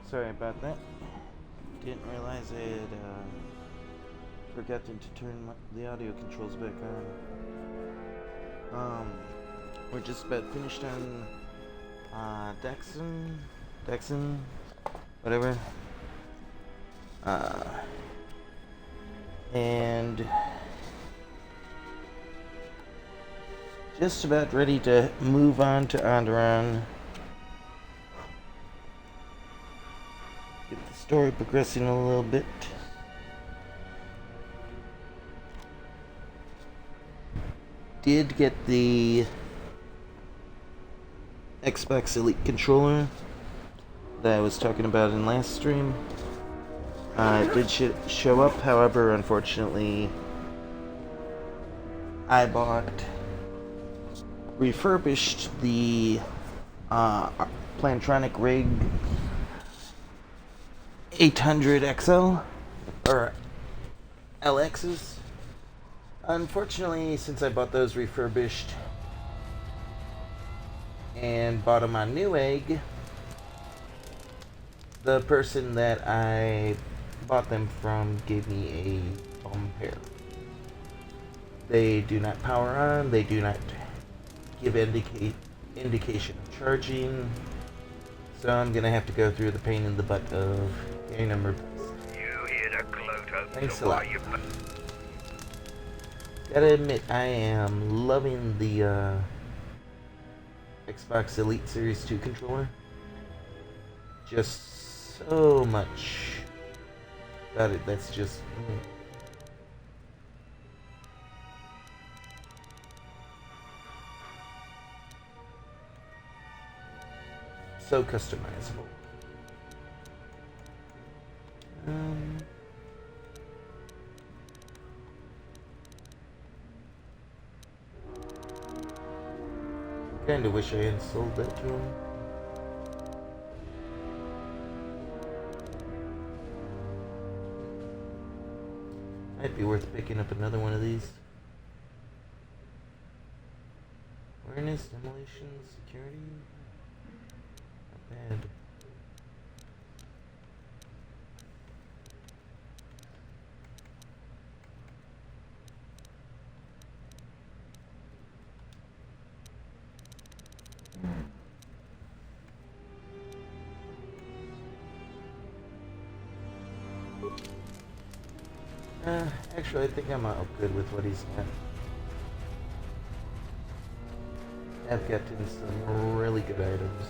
Sorry about that. Didn't realize I had forgotten to turn the audio controls back on. We're just about finished on Dexon, whatever. And just about ready to move on to Onderon. Get the story progressing a little bit. Did get the Xbox Elite controller that I was talking about in last stream. It did show up, however, unfortunately, I refurbished the Plantronic Rig 800 XL, or LXs. Unfortunately, since I bought those refurbished and bought them on Newegg, the person that I bought them from gave me a bum pair. They do not power on, they do not give indication of charging, so I'm gonna have to go through the pain in the butt of getting them replaced. You hear the Kotor? Thanks a lot. Gotta admit, I am loving the Xbox Elite Series 2 controller. Just so much about it that's just... so customizable. Kinda wish I had sold that to him. Might be worth picking up another one of these. Awareness, demolition, security. Not bad. Actually, I think I'm good with what he's got. I've gotten some really good items.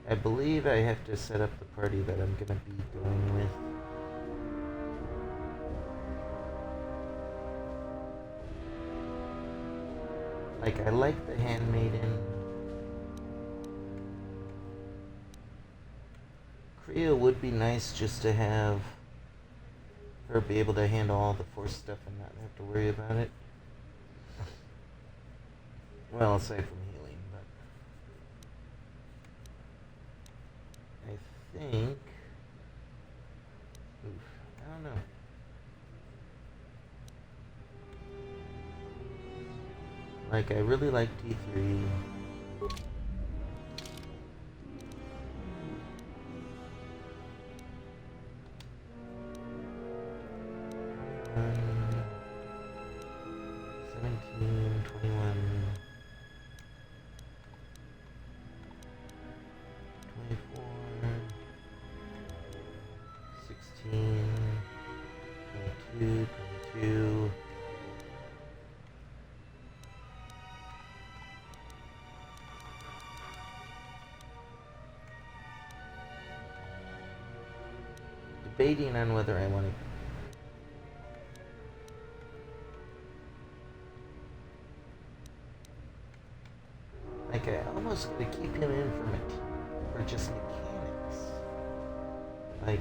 I believe I have to set up the party that I'm gonna be going with. Like, I like the Handmaiden. Kriya would be nice just to have her be able to handle all the Force stuff and not have to worry about it. Well, aside from healing, but I think... I don't know. Like, I really like T3. Um, 17, 21, 24, 16, 22, 22. Debating on whether I want to... Like, I almost gotta keep him in for just mechanics. Like,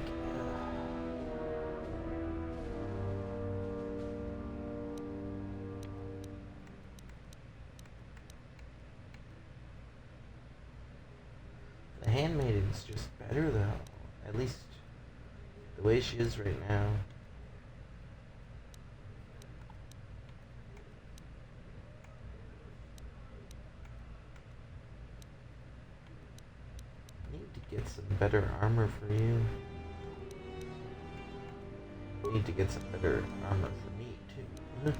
the handmaiden's just better though. At least the way she is right now. I need to get some better armor for you. I need to get some better armor for me too. God,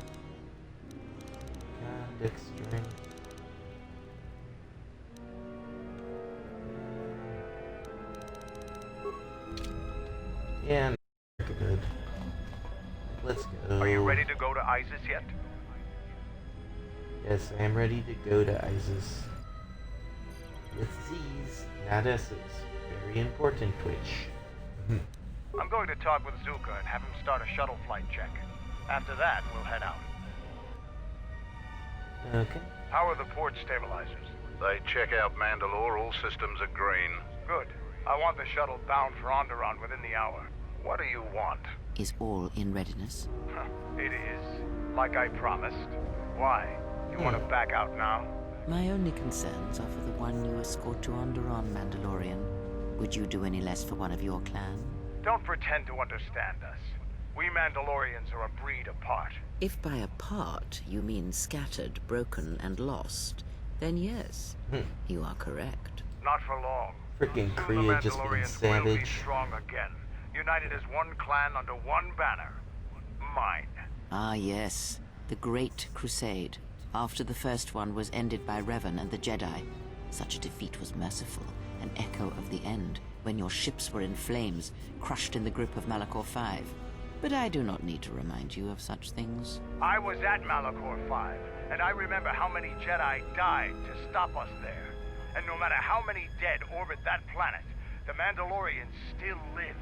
dexterity. Yeah, good. Let's go. Are you ready to go to ISIS yet? Yes, I am ready to go to ISIS. With Z's, not S's. Very important, Twitch. I'm going to talk with Zuka and have him start a shuttle flight check. After that, we'll head out. Okay. How are the port stabilizers? They check out Mandalore, all systems are green. Good. I want the shuttle bound for Onderon within the hour. What do you want? Is all in readiness? It is. Like I promised. Why? You want to back out now? My only concerns are for the one you escort to Onderon, Mandalorian. Would you do any less for one of your clan? Don't pretend to understand us. We Mandalorians are a breed apart. If by apart you mean scattered, broken, and lost, then yes, you are correct. Not for long. Freaking Soon the Korea just being Mandalorians will be savage. strong again. United as one clan under one banner. Mine. Ah yes, the Great Crusade. After the first one was ended by Revan and the Jedi. Such a defeat was merciful, an echo of the end, when your ships were in flames, crushed in the grip of Malachor V. But I do not need to remind you of such things. I was at Malachor V, and I remember how many Jedi died to stop us there. And no matter how many dead orbit that planet, the Mandalorians still live.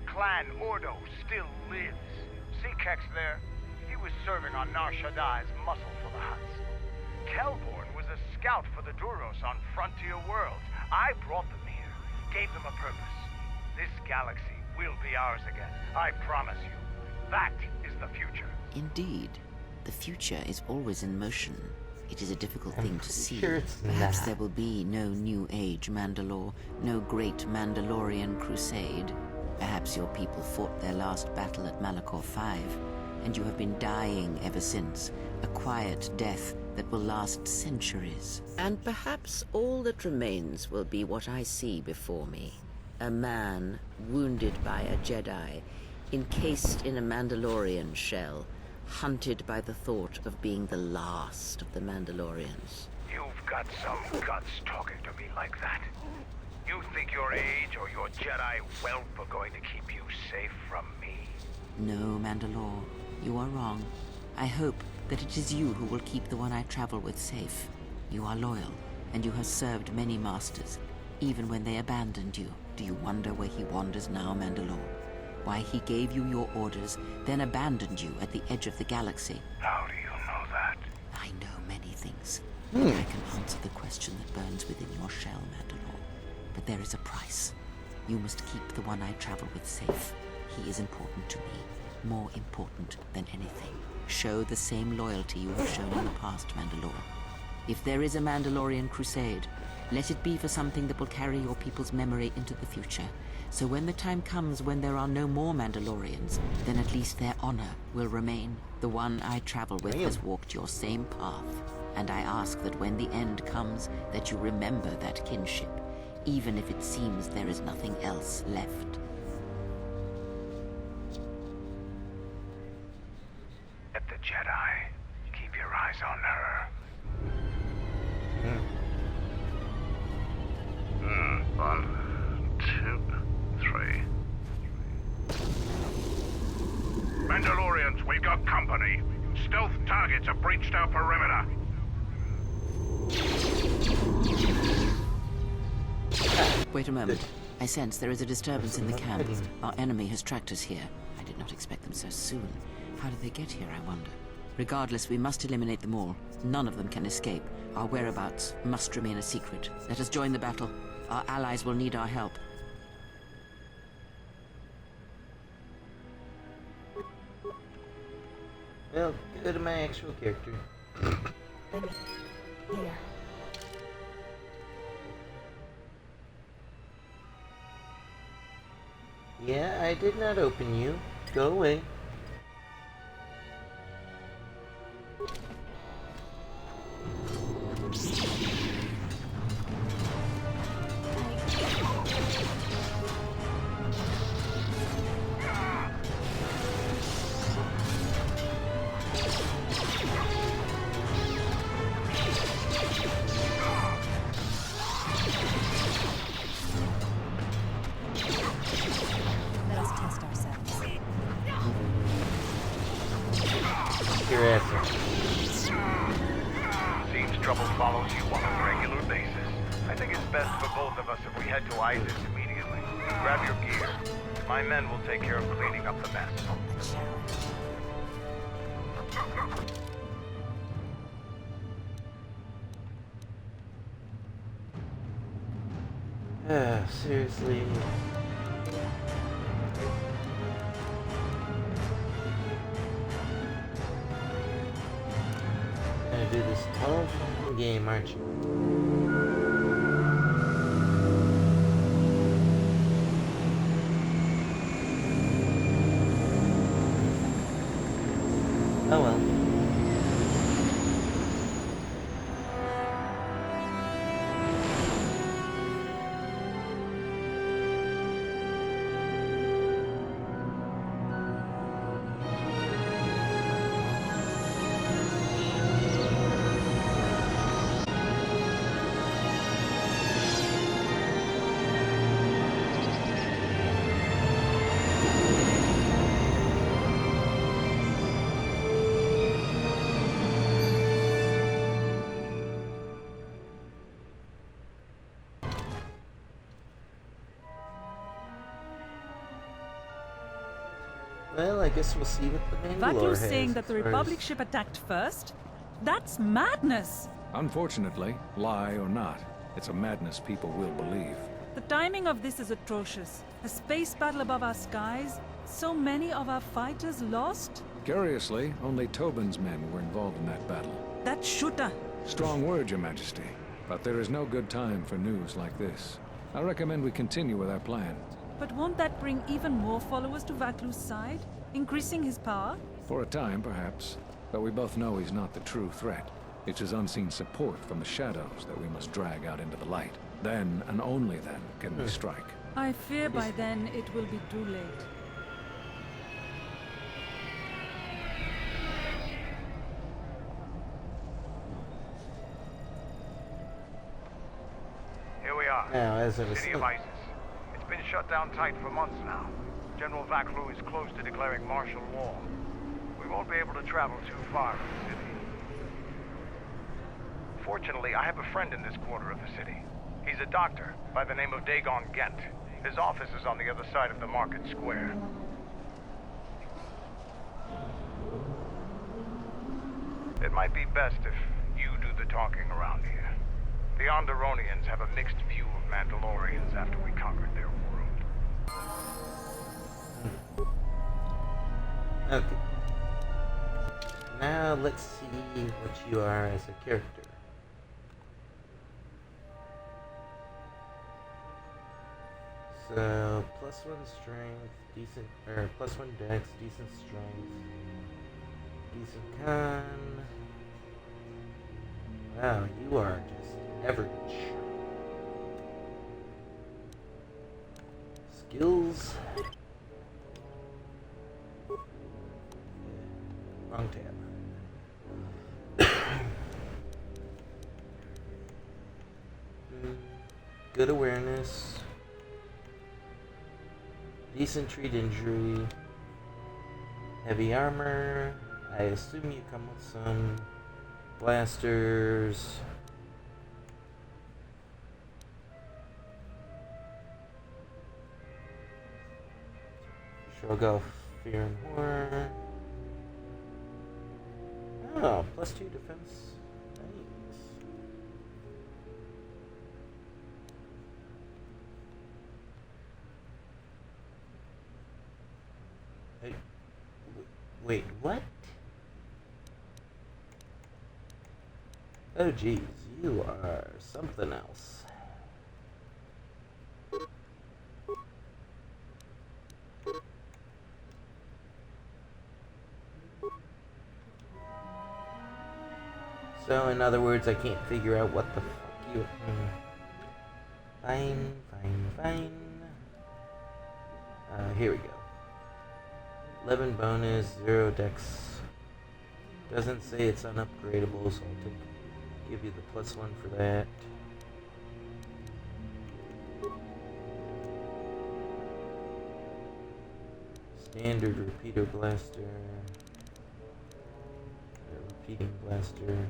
Clan Ordo still lives. See Kex there? He was serving on Nar Shaddai's muscle for the Hutts. Kelborn was a scout for the Duros on Frontier Worlds. I brought them here, gave them a purpose. This galaxy will be ours again. I promise you. That is the future. Indeed, the future is always in motion. It is a difficult thing to see. Sure it's Perhaps not. there will be no New Age Mandalore, no great Mandalorian crusade. Perhaps your people fought their last battle at Malachor V, and you have been dying ever since, a quiet death that will last centuries. And perhaps all that remains will be what I see before me. A man wounded by a Jedi, encased in a Mandalorian shell, hunted by the thought of being the last of the Mandalorians. You've got some guts talking to me like that. You think your age or your Jedi whelp are going to keep you safe from me? No, Mandalore, you are wrong. I hope that it is you who will keep the one I travel with safe. You are loyal, and you have served many masters, even when they abandoned you. Do you wonder where he wanders now, Mandalore? Why he gave you your orders, then abandoned you at the edge of the galaxy? How do you know that? I know many things. And I can answer the question that burns within your shell, Mandalore. But there is a price. You must keep the one I travel with safe. He is important to me, more important than anything. Show the same loyalty you have shown in the past, Mandalore. If there is a Mandalorian crusade, let it be for something that will carry your people's memory into the future. So when the time comes when there are no more Mandalorians, then at least their honor will remain. The one I travel with has walked your same path. And I ask that when the end comes, that you remember that kinship, even if it seems there is nothing else left. At the Jedi, keep your eyes on her. One, two, three. Mandalorians, we got company. Stealth targets have breached our perimeter. Wait a moment. I sense there is a disturbance in the camp. Our enemy has tracked us here. I did not expect them so soon. How did they get here, I wonder? Regardless, we must eliminate them all. None of them can escape. Our whereabouts must remain a secret. Let us join the battle. Our allies will need our help. Well, go to my actual character. Here. Yeah, I did not open you. Go away. Let us test ourselves. Your ass up. Seems trouble follows you on a regular basis. I think it's best for both of us if we head to Isis immediately. Grab your gear. My men will take care of cleaning up the mess. A challenge. Seriously. Gonna do this whole fucking game, aren't you? Oh well. Well, I guess we'll see what the Mandalore Vaklu's has saying that the as far Republic as- ship attacked first? That's madness! Unfortunately, lie or not, it's a madness people will believe. The timing of this is atrocious. A space battle above our skies, so many of our fighters lost? Curiously, only Tobin's men were involved in that battle. That shooter! Strong word, Your Majesty, but there is no good time for news like this. I recommend we continue with our plan. But won't that bring even more followers to Vaklu's side? Increasing his power? For a time, perhaps, but we both know he's not the true threat. It's his unseen support from the shadows that we must drag out into the light. Then, and only then, can we strike. I fear by then it will be too late. Here we are. Now, as I was City of ISIS. It's been shut down tight for months now. General Vaklu is close to declaring martial law. We won't be able to travel too far from the city. Fortunately, I have a friend in this quarter of the city. He's a doctor by the name of Dagon Gent. His office is on the other side of the market square. It might be best if you do the talking around here. The Onderonians have a mixed view of Mandalorians after we conquered their world. Okay. Now let's see what you are as a character. So +1 strength, decent, or +1 dex, decent strength, decent con. Wow, you are just average. Skills. Wrong tab. Good awareness. Decent treat injury. Heavy armor. I assume you come with some blasters. Sure, I'll go fear and horror. Oh, +2 defense. Nice. Hey, wait, what? Oh geez, you are something else. So, in other words, I can't figure out what the fuck you... Fine, fine, fine. Here we go. 11 bonus, 0 dex. Doesn't say it's unupgradable, so I'll give you the +1 for that. Standard repeater blaster. Repeating blaster.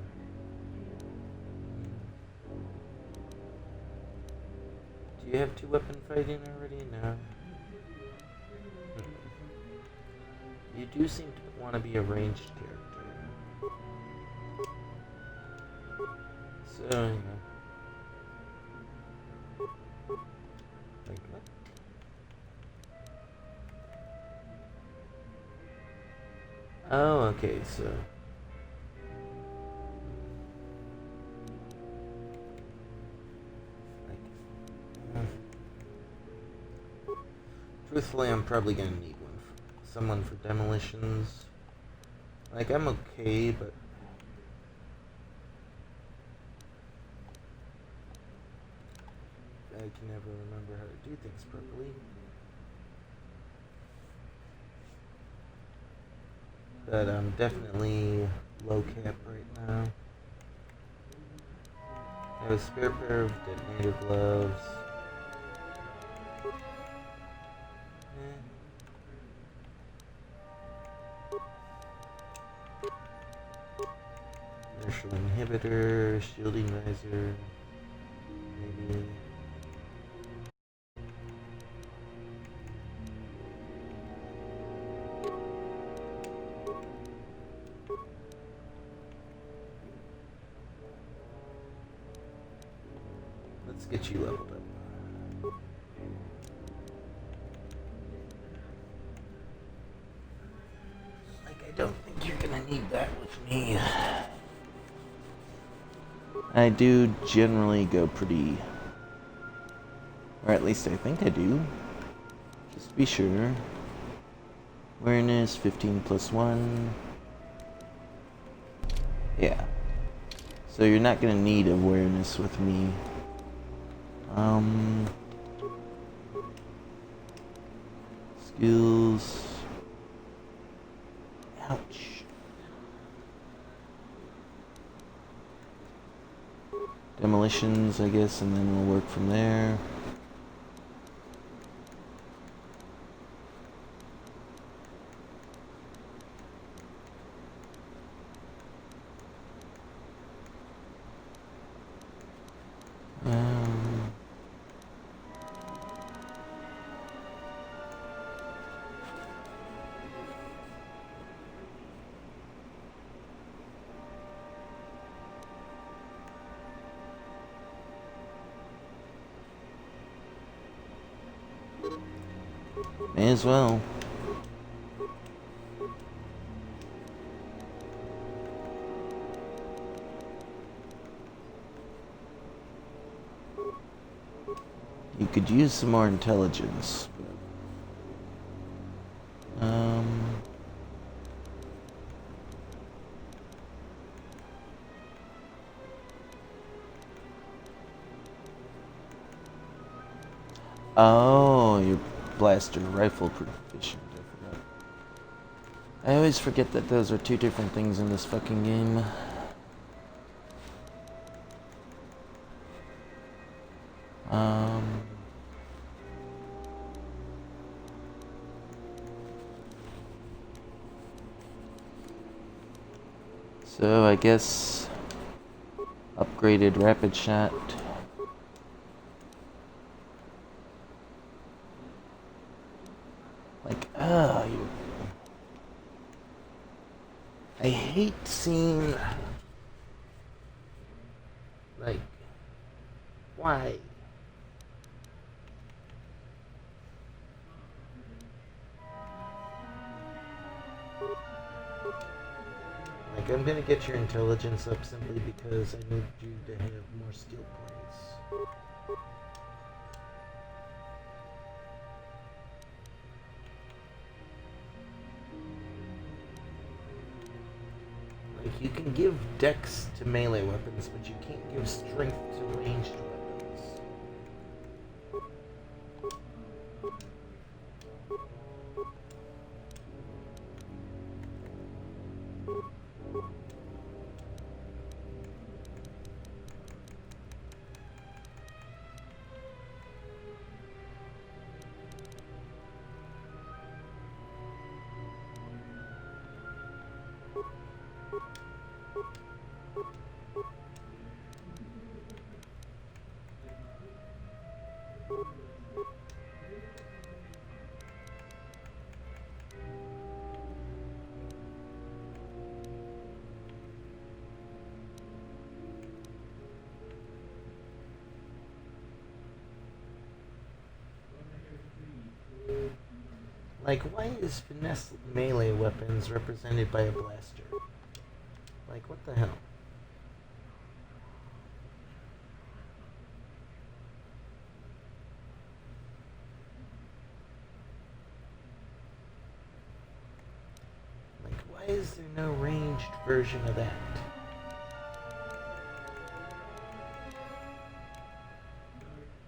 Do you have 2-weapon fighting already? No. You do seem to want to be a ranged character. So, you know. Like what? Oh, okay, so... Truthfully, I'm probably gonna need someone for demolitions. Like, I'm okay, but... I can never remember how to do things properly. But I'm definitely low cap right now. I have a spare pair of detonator gloves. Inertial inhibitor, shielding visor, maybe. Let's get you leveled up. Like, I don't think you're gonna need that with me. I do generally go pretty... Or at least I think I do. Just to be sure. Awareness, 15 + 1. Yeah. So you're not gonna need awareness with me. Skills. Ouch. Demolitions, I guess, and then we'll work from there. May as well. You could use some more intelligence. Oh, your blaster rifle proficient. I forgot. I always forget that those are two different things in this fucking game. So I guess upgraded rapid shot. Like, you. I hate seeing. Like, why? Like, I'm gonna get your intelligence up simply because I need you to have more skill points. Like, you can give dex to melee weapons, but you can't give strength to ranged weapons. Like, why is finesse melee weapons represented by a blaster? Like, what the hell? Like, why is there no ranged version of that?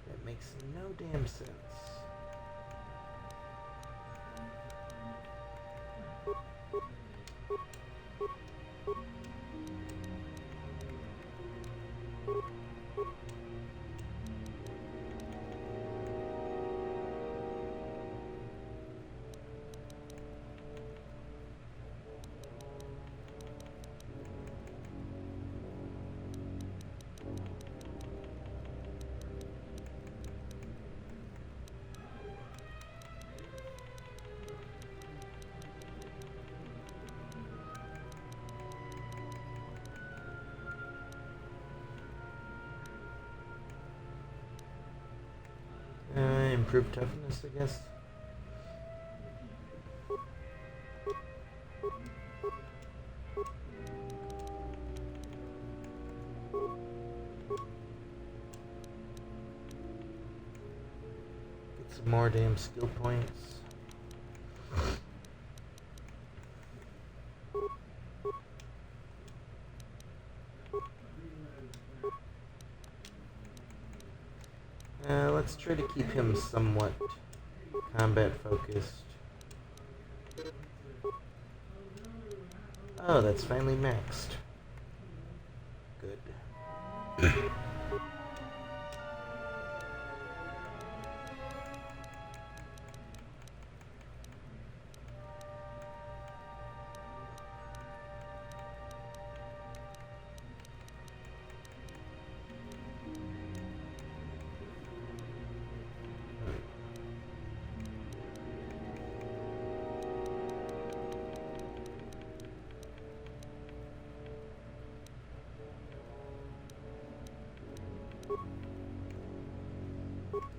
That makes no damn sense. Improved toughness, I guess. Get some more damn skill points. Let's try to keep him somewhat combat focused. Oh, that's finally maxed. Good.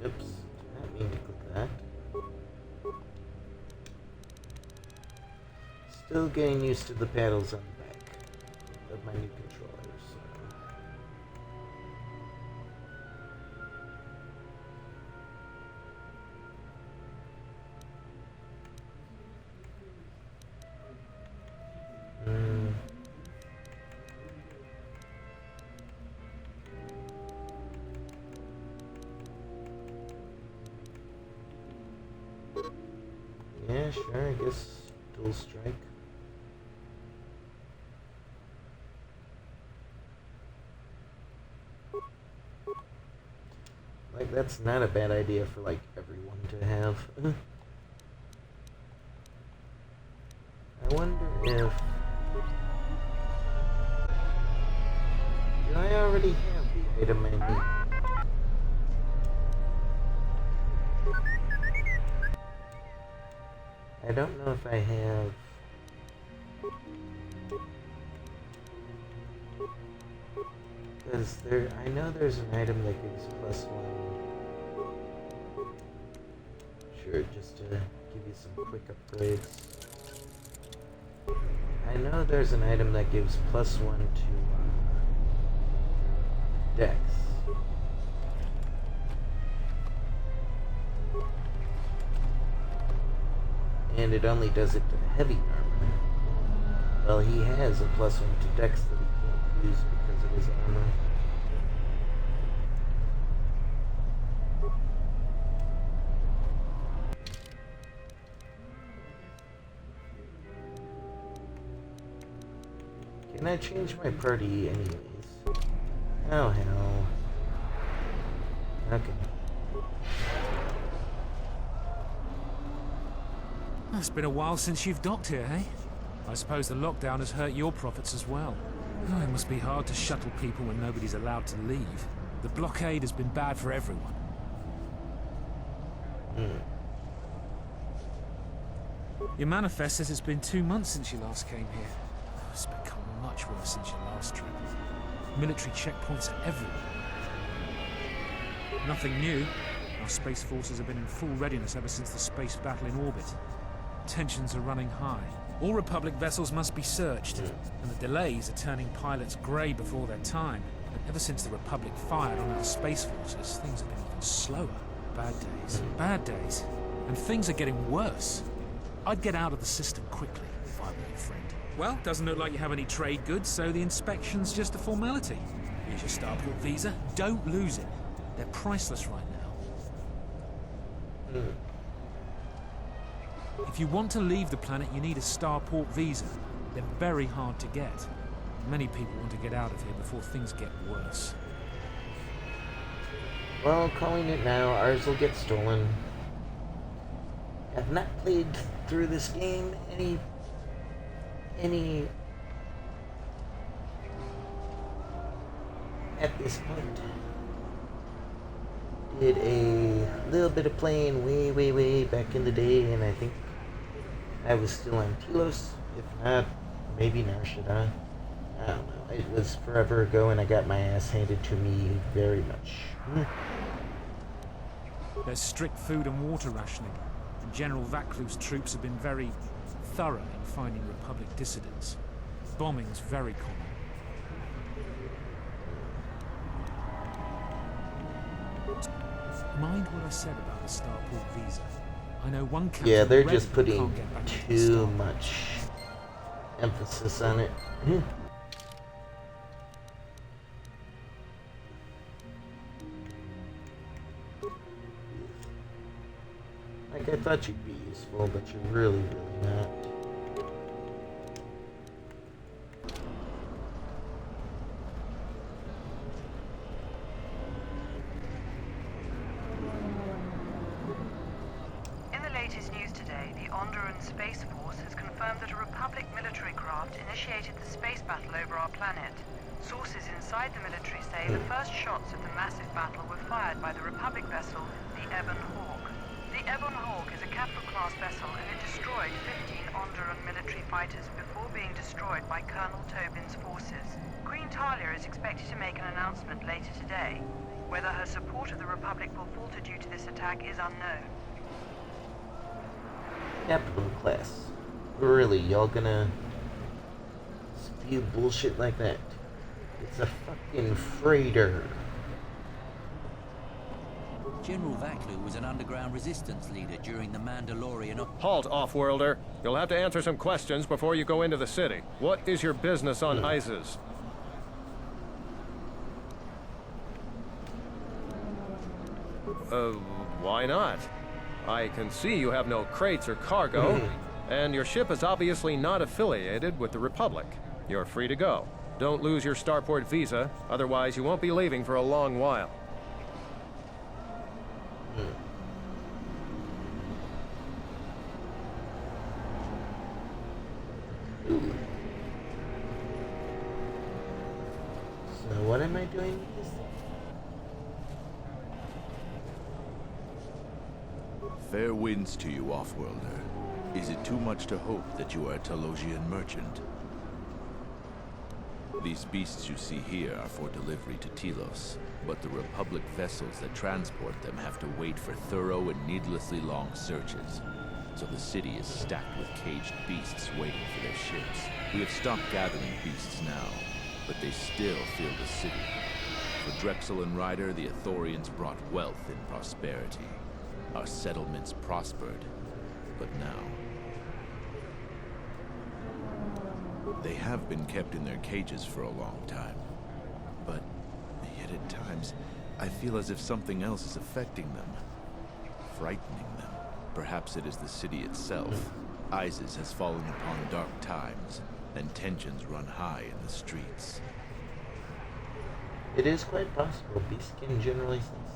Oops, did not mean to click that. Still getting used to the paddles on the back of my new controllers. Yeah, sure, I guess dual strike. Like, that's not a bad idea for, like, everyone to have. I wonder if... Do I already have the item I need? I don't know if I have... Because I know there's an item that gives +1. Sure, just to give you some quick upgrades. I know there's an item that gives +1 to Dex. And it only does it to heavy armor. Well, he has a +1 to Dex that he can't use because of his armor. Can I change my party anyways? Oh hell. Okay. It's been a while since you've docked here, eh? I suppose the lockdown has hurt your profits as well. Oh, it must be hard to shuttle people when nobody's allowed to leave. The blockade has been bad for everyone. Your manifest says it's been 2 months since you last came here. Oh, it's become much worse since your last trip. Military checkpoints are everywhere. Nothing new. Our space forces have been in full readiness ever since the space battle in orbit. Tensions are running high. All Republic vessels must be searched, and the delays are turning pilots grey before their time. But ever since the Republic fired on our space forces, things have been even slower. Bad days. Bad days. And things are getting worse. I'd get out of the system quickly if I were your friend. Well, doesn't look like you have any trade goods, so the inspection's just a formality. Here's your starport visa. Don't lose it. They're priceless right now. If you want to leave the planet, you need a starport visa. They're very hard to get. Many people want to get out of here before things get worse. Well, calling it now, ours will get stolen. I've not played through this game any at this point. Did a little bit of playing way back in the day, and I think I was still on Telos. If not, maybe Narshada. I don't know. It was forever ago, and I got my ass handed to me very much. There's strict food and water rationing, and General Vacluv's troops have been very thorough in finding Republic dissidents. Bombing's very common. Mind what I said about the starport visa. I know one captain. Yeah, they're already just putting can't get back into the too Star. much emphasis on it. Like, I thought you'd be useful, but you're really not. In the latest news today, the Onderan Space Force has confirmed that a Republic military craft initiated the space battle over our planet. Sources inside the military say the first shots of the massive battle were fired by the Republic vessel, the Ebon Hawk. The Ebon Hawk is a capital-class vessel, and it destroyed 15 Onderan military fighters before being destroyed by Colonel Tobin's forces. Queen Talia is expected to make an announcement later today. Whether her support of the Republic will falter due to this attack is unknown. Capital class. Really, y'all gonna spew bullshit like that? It's a fucking freighter. General Vaclu was an underground resistance leader during the Mandalorian. Halt, off-worlder. You'll have to answer some questions before you go into the city. What is your business on Isis? Why not? I can see you have no crates or cargo, and your ship is obviously not affiliated with the Republic. You're free to go. Don't lose your starport visa, otherwise you won't be leaving for a long while. So what am I doing with this thing? Fair winds to you, off-worlder. Is it too much to hope that you are a Telosian merchant? These beasts you see here are for delivery to Telos, but the Republic vessels that transport them have to wait for thorough and needlessly long searches. so the city is stacked with caged beasts waiting for their ships. We have stopped gathering beasts now, but they still fill the city. For Drexel and Ryder, the Ithorians brought wealth and prosperity. Our settlements prospered, but now... They have been kept in their cages for a long time, but yet at times, I feel as if something else is affecting them, frightening them. Perhaps it is the city itself. ISIS has fallen upon dark times, and tensions run high in the streets. It is quite possible. Beasts can generally sense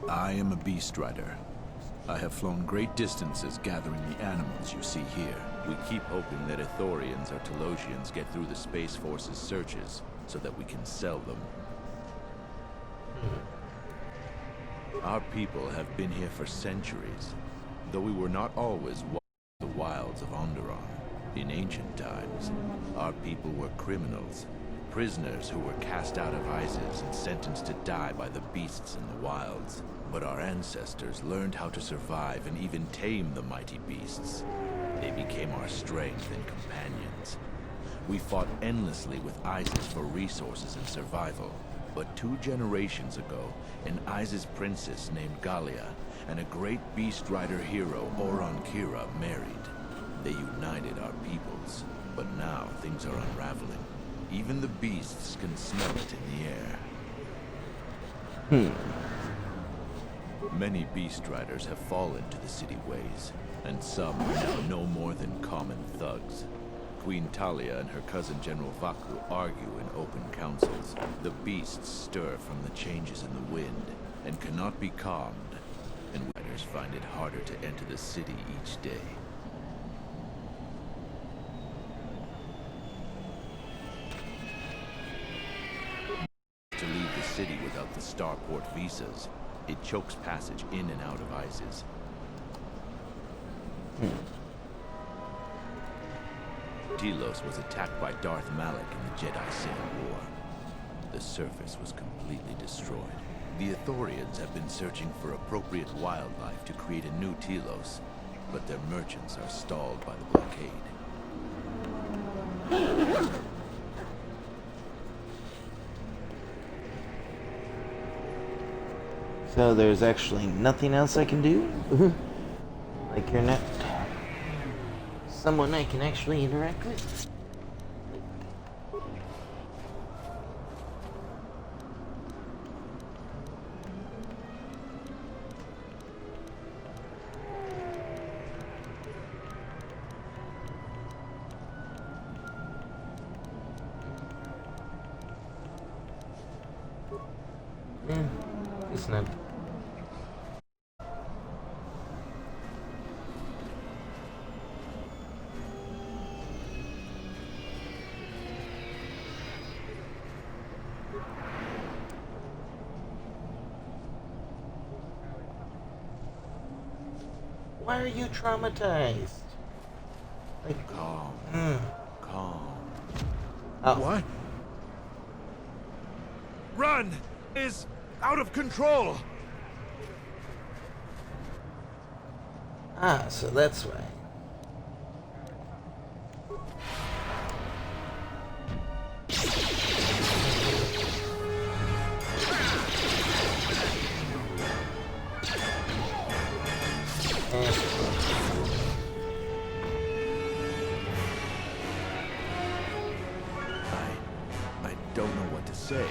that. I am a beast rider. I have flown great distances gathering the animals you see here. We keep hoping that Ithorians or Telosians get through the Space Force's searches so that we can sell them. Our people have been here for centuries, though we were not always the wilds of Onderon. In ancient times, our people were criminals, prisoners who were cast out of ISIS and sentenced to die by the beasts in the wilds. But our ancestors learned how to survive and even tame the mighty beasts. They became our strength and companions. We fought endlessly with ISIS for resources and survival. But 2 generations ago, an ISIS princess named Galia and a great beast rider hero, Oron Kira, married. They united our peoples, but now things are unraveling. Even the beasts can smell it in the air. Many beast riders have fallen to the city ways, and some are now no more than common thugs. Queen Talia and her cousin General Vaku argue in open councils. The beasts stir from the changes in the wind, and cannot be calmed, and riders find it harder to enter the city each day. To leave the city without the starport visas, it chokes passage in and out of ISIS. Telos was attacked by Darth Malak in the Jedi Civil War. The surface was completely destroyed. The Ithorians have been searching for appropriate wildlife to create a new Telos, but their merchants are stalled by the blockade. So there's actually nothing else I can do? Like you're not someone I can actually interact with? Yeah, it's not. Why are you traumatized? Like, calm. Calm. Oh. What? Run is out of control. Ah, so that's why. I don't know what to say.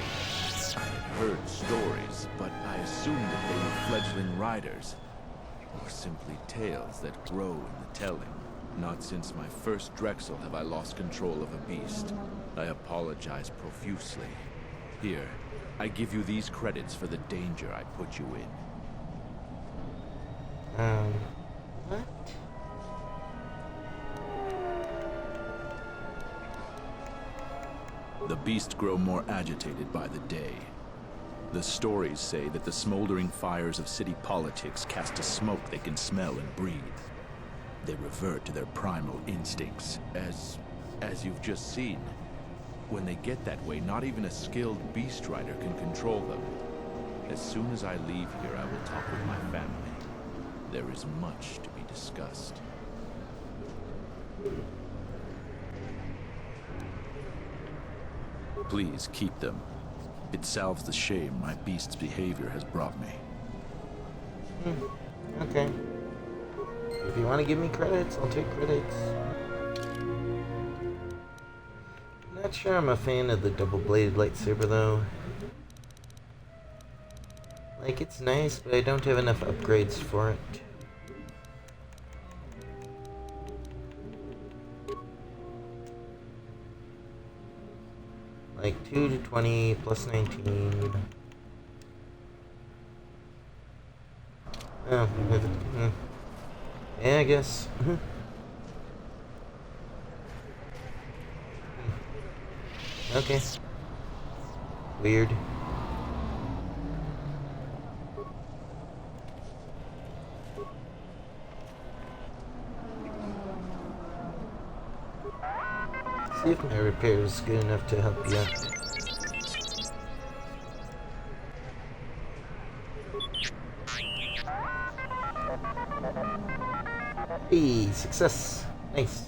I had heard stories, but I assumed that they were fledgling riders, or simply tales that grow in the telling. Not since my first Drexel have I lost control of a beast. I apologize profusely. Here, I give you these credits for the danger I put you in. What? The beasts grow more agitated by the day. The stories say that the smoldering fires of city politics cast a smoke they can smell and breathe. They revert to their primal instincts, as you've just seen. When they get that way, not even a skilled beast rider can control them. As soon as I leave here, I will talk with my family. There is much to be discussed. Please keep them. It salves the shame my beast's behavior has brought me. Okay. If you want to give me credits, I'll take credits. Not sure I'm a fan of the double-bladed lightsaber, though. Like, it's nice, but I don't have enough upgrades for it. Like 2 to 20 plus 19. Oh, yeah, I guess. Okay. Weird. See if my repair is good enough to help you. Hey, success. Nice.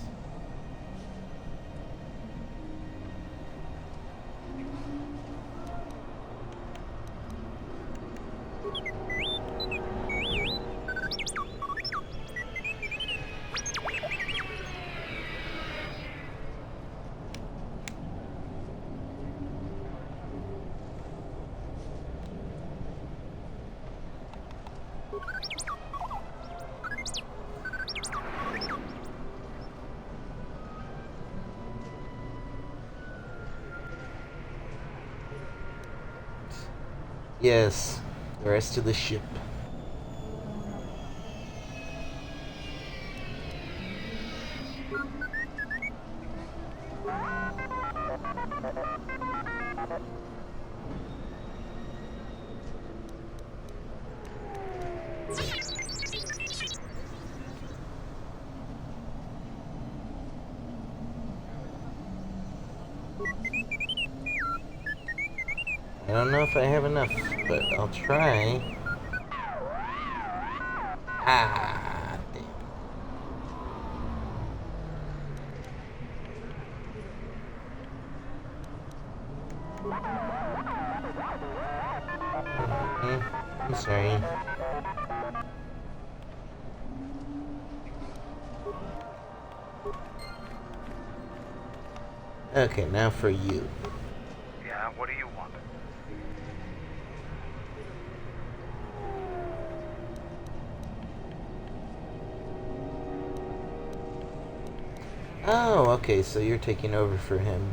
Yes, the rest of the ship. I don't know if I have enough, but I'll try. Ah, damn. I'm sorry. Okay, now for you. Yeah, what do you want? Oh, okay, so you're taking over for him.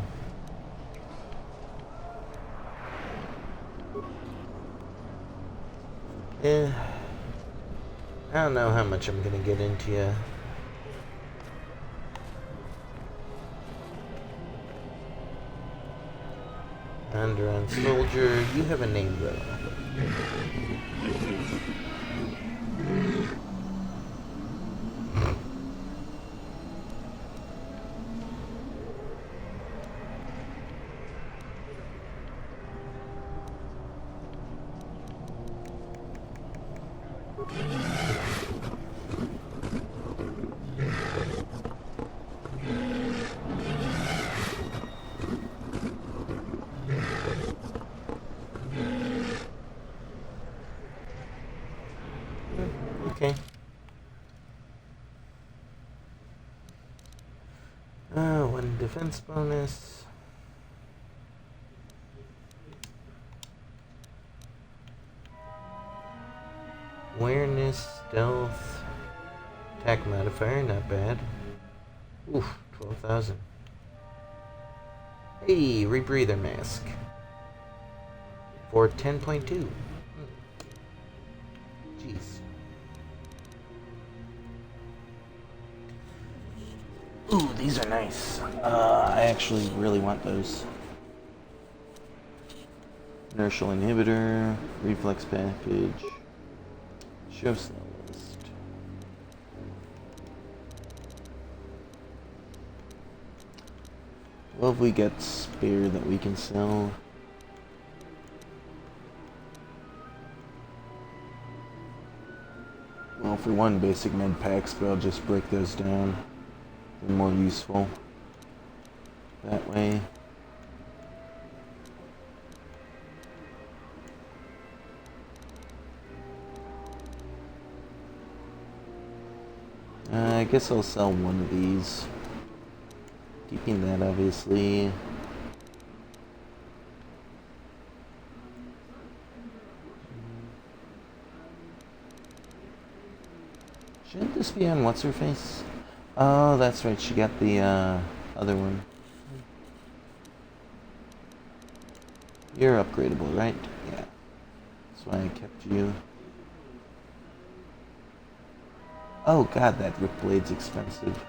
Eh, I don't know how much I'm gonna get into you. Underground soldier, you have a name though. Okay. One defense bonus. Awareness, stealth, attack modifier, not bad. Oof, 12,000. Hey, rebreather mask. For 10.2. Jeez. Ooh, these are nice. I actually really want those. Inertial inhibitor, reflex package, show sell list. What have we got spare that we can sell? Well, for one basic med packs, but I'll just break those down. They're more useful that way. I guess I'll sell one of these. Keeping that, obviously. Shouldn't this be on What's-Her-Face? Oh, that's right, she got the other one. You're upgradable, right? Yeah. That's why I kept you. Oh god, that rip blade's expensive.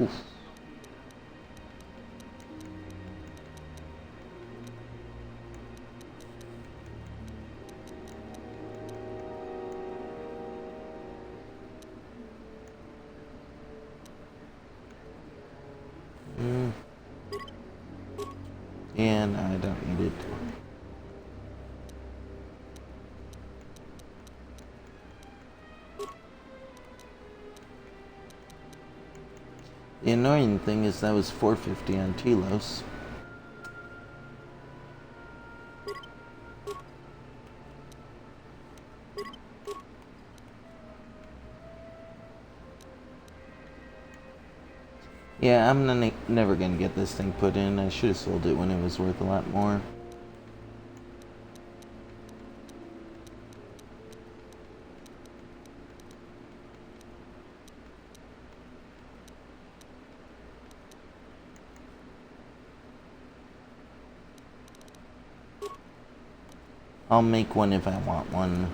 Oof. And I don't need it. The annoying thing is that was $4.50 on Telos. Yeah, I'm never gonna get this thing put in. I should have sold it when it was worth a lot more. I'll make one if I want one.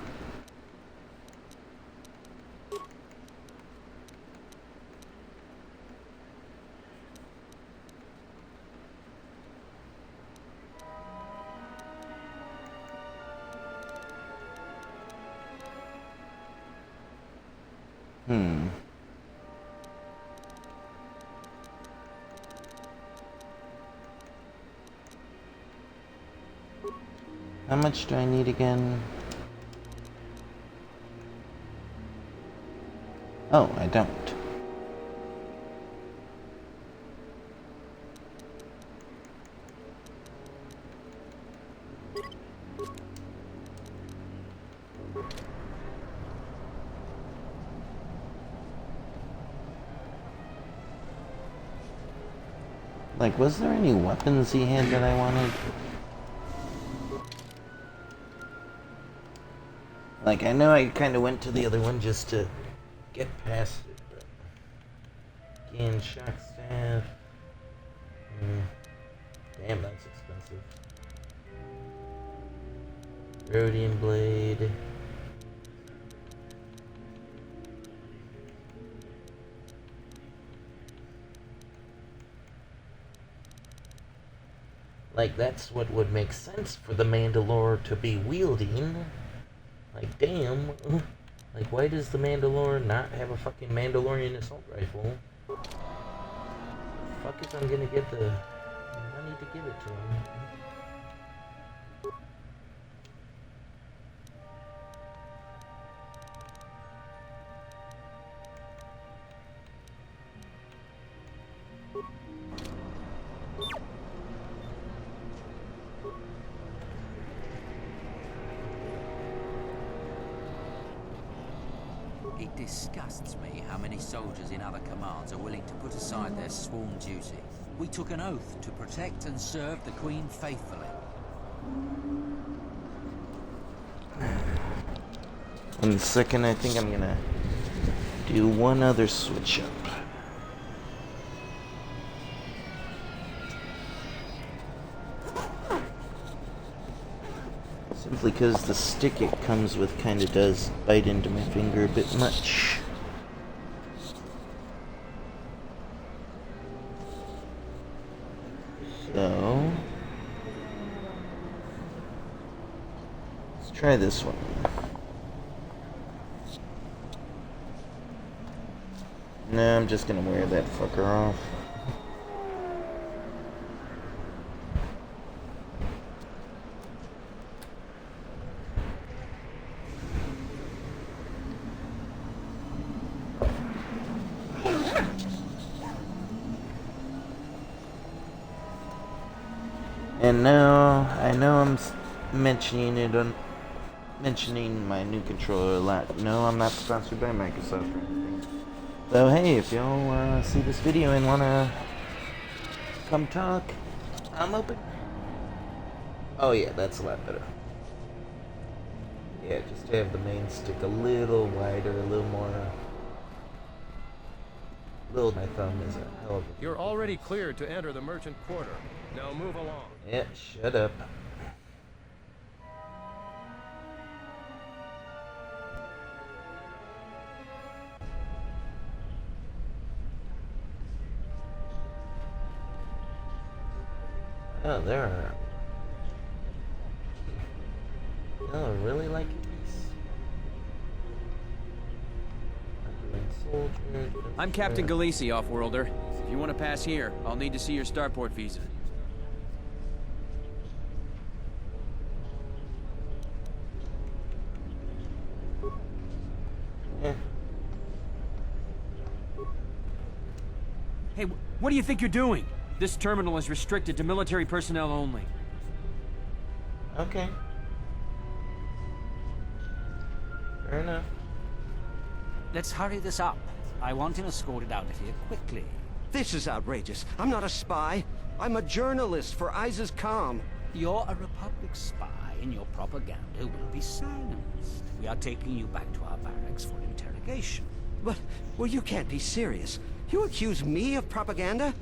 How much do I need again? Oh, I don't. Like, was there any weapons he had that I wanted? Like, I know I kind of went to the other one just to get past it, but... Again, shock staff... Damn, that's expensive. Rhodium blade... Like, that's what would make sense for the Mandalore to be wielding. Like, damn. Like, why does the Mandalore not have a fucking Mandalorian assault rifle? Fuck if I'm gonna get the money to give it to him. It disgusts me how many soldiers in other commands are willing to put aside their sworn duty. We took an oath to protect and serve the Queen faithfully. In a second, I think I'm gonna do one other switch up. Simply because the stick it comes with kind of does bite into my finger a bit much. So... let's try this one. No, I'm just gonna wear that fucker off. And now I know mentioning it on mentioning my new controller a lot. No, I'm not sponsored by Microsoft or anything. So hey, if y'all see this video and wanna come talk, I'm open. Oh yeah, that's a lot better. Yeah, just to have the main stick a little wider, a little more. My thumb is a hell of a. You're already cleared to enter the merchant quarter. Now move along. Yeah, shut up. Oh, there are. Oh, really like these? Soldier. I'm Captain Galisi, Offworlder. If you want to pass here, I'll need to see your starport visa. Yeah. Hey, what do you think you're doing? This terminal is restricted to military personnel only. Okay. Fair enough. Let's hurry this up. I want him escorted out of here quickly. This is outrageous. I'm not a spy. I'm a journalist for ISIS Com. You're a Republic spy, and your propaganda will be silenced. We are taking you back to our barracks for interrogation. But, well, you can't be serious. You accuse me of propaganda?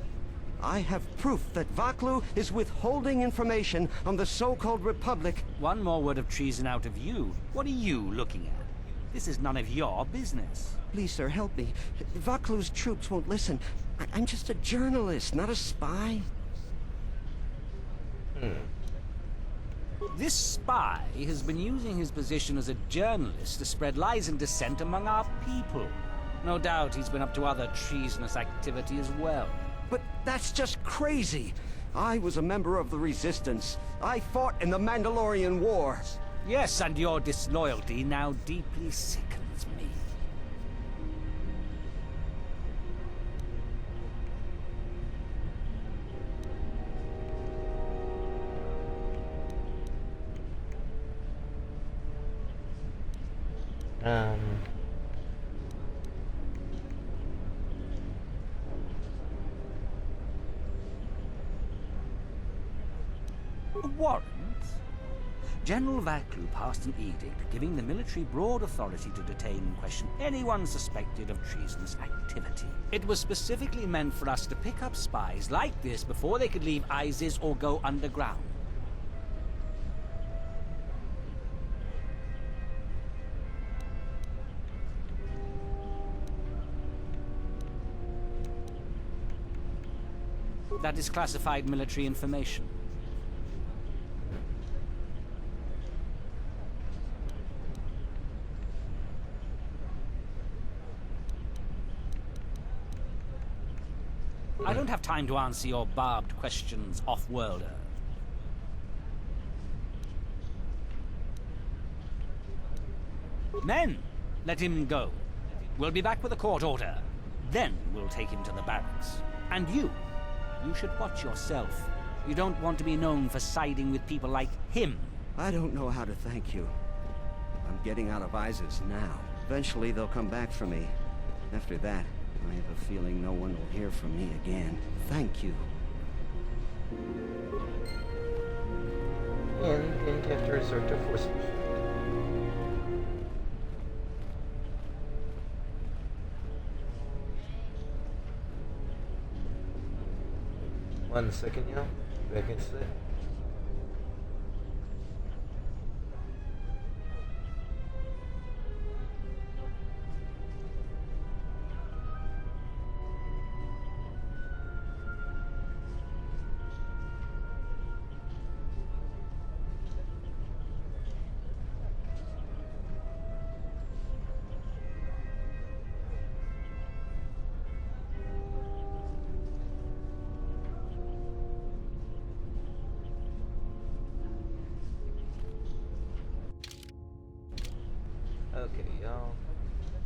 I have proof that Vaklu is withholding information on the so-called Republic. One more word of treason out of you. What are you looking at? This is none of your business. Please, sir, help me. Vaklu's troops won't listen. I'm just a journalist, not a spy. This spy has been using his position as a journalist to spread lies and dissent among our people. No doubt he's been up to other treasonous activity as well. But that's just crazy. I was a member of the Resistance. I fought in the Mandalorian Wars. Yes, and your disloyalty now deeply sickens me. A warrant? General Vaklu passed an edict giving the military broad authority to detain and question anyone suspected of treasonous activity. It was specifically meant for us to pick up spies like this before they could leave ISIS or go underground. That is classified military information. I don't have time to answer your barbed questions, off-worlder. Men, let him go. We'll be back with a court order. Then we'll take him to the barracks. And you should watch yourself. You don't want to be known for siding with people like him. I don't know how to thank you. I'm getting out of ISIS now. Eventually they'll come back for me. After that, I have a feeling no one will hear from me again. Thank you. And after a sort of force. One second, y'all. Back into that. Okay, y'all.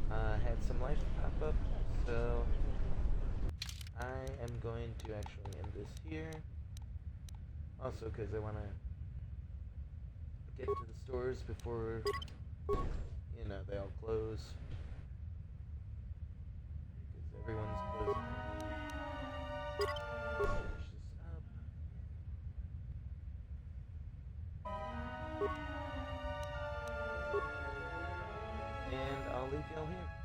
Had some life pop up, so I am going to actually end this here. Also, because I want to get to the stores before, you know, they all close. Because everyone's closing. Finish this up. And I'll leave y'all here.